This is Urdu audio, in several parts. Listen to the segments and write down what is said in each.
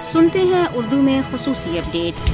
سنتے ہیں اردو میں خصوصی اپڈیٹ۔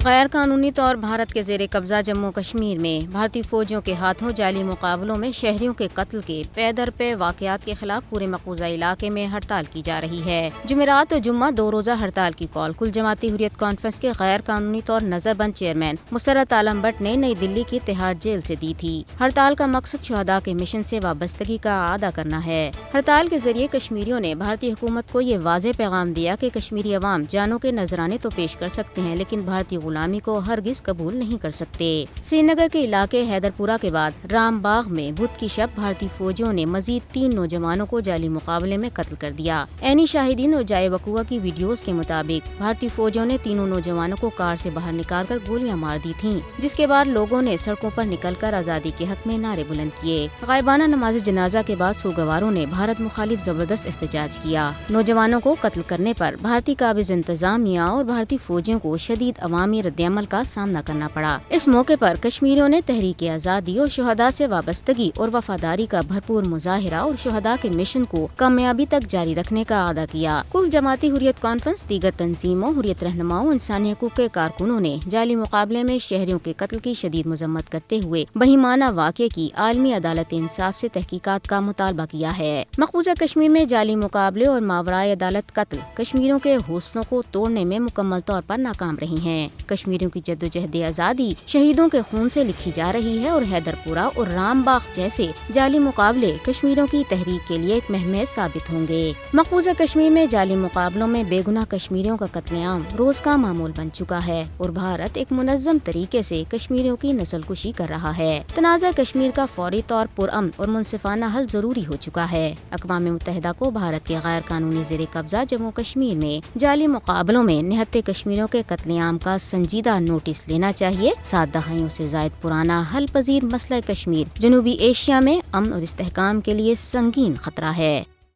غیر قانونی طور بھارت کے زیر قبضہ جموں کشمیر میں بھارتی فوجیوں کے ہاتھوں جعلی مقابلوں میں شہریوں کے قتل کے پے در پے واقعات کے خلاف پورے مقبوضہ علاقے میں ہڑتال کی جا رہی ہے۔ جمعرات اور جمعہ 2 روزہ ہڑتال کی کال کل جماعتی حریت کانفرنس کے غیر قانونی طور نظر بند چیئرمین مسرت عالم بٹ نے نئی دلی کی تہاڑ جیل سے دی تھی۔ ہڑتال کا مقصد شہداء کے مشن سے وابستگی کا اعادہ کرنا ہے۔ ہڑتال کے ذریعے کشمیریوں نے بھارتی حکومت کو یہ واضح پیغام دیا کہ کشمیری عوام جانوں کے نذرانے تو پیش کر سکتے ہیں لیکن بھارتی غلامی کو ہرگز قبول نہیں کر سکتے۔ سری نگر کے علاقے حیدر پورہ کے بعد رام باغ میں بدھ کی شب بھارتی فوجیوں نے مزید 3 نوجوانوں کو جعلی مقابلے میں قتل کر دیا۔ عینی شاہدین اور جائے وقوع کی ویڈیوز کے مطابق بھارتی فوجیوں نے تینوں نوجوانوں کو کار سے باہر نکال کر گولیاں مار دی تھیں، جس کے بعد لوگوں نے سڑکوں پر نکل کر آزادی کے حق میں نعرے بلند کیے۔ غائبانہ نماز جنازہ کے بعد سوگواروں نے بھارت مخالف زبردست احتجاج کیا۔ نوجوانوں کو قتل کرنے پر بھارتی قابض انتظامیہ اور بھارتی فوجیوں کو شدید عوامی رد عمل کا سامنا کرنا پڑا۔ اس موقع پر کشمیریوں نے تحریک آزادی اور شہداء سے وابستگی اور وفاداری کا بھرپور مظاہرہ اور شہداء کے مشن کو کامیابی تک جاری رکھنے کا اعادہ کیا۔ کل جماعتی حریت کانفرنس، دیگر تنظیموں، حریت رہنماؤں، انسانی حقوق کے کارکنوں نے جعلی مقابلے میں شہریوں کے قتل کی شدید مذمت کرتے ہوئے بہیمانہ واقعے کی عالمی عدالت انصاف سے تحقیقات کا مطالبہ کیا ہے۔ مقبوضہ کشمیر میں جعلی مقابلے اور ماورائے عدالت قتل کشمیریوں کے حوصلوں کو توڑنے میں مکمل طور پر ناکام رہی ہیں۔ کشمیریوں کی جدوجہد آزادی شہیدوں کے خون سے لکھی جا رہی ہے اور حیدر پورہ اور رام باغ جیسے جعلی مقابلے کشمیریوں کی تحریک کے لیے ایک مہم ثابت ہوں گے۔ مقبوضہ کشمیر میں جعلی مقابلوں میں بے گناہ کشمیریوں کا قتل عام روز کا معمول بن چکا ہے اور بھارت ایک منظم طریقے سے کشمیریوں کی نسل کشی کر رہا ہے۔ تنازع کشمیر کا فوری طور پرامن اور منصفانہ حل ضروری ہو چکا ہے۔ اقوام متحدہ کو بھارت کے غیر قانونی زیر قبضہ جموں کشمیر میں جعلی مقابلوں میں نہتے کشمیریوں کے قتل عام کا سنجیدہ نوٹس لینا چاہیے۔ 7 دہائیوں سے زائد پرانا حل پذیر مسئلہ کشمیر جنوبی ایشیا میں امن اور استحکام کے لیے سنگین خطرہ ہے۔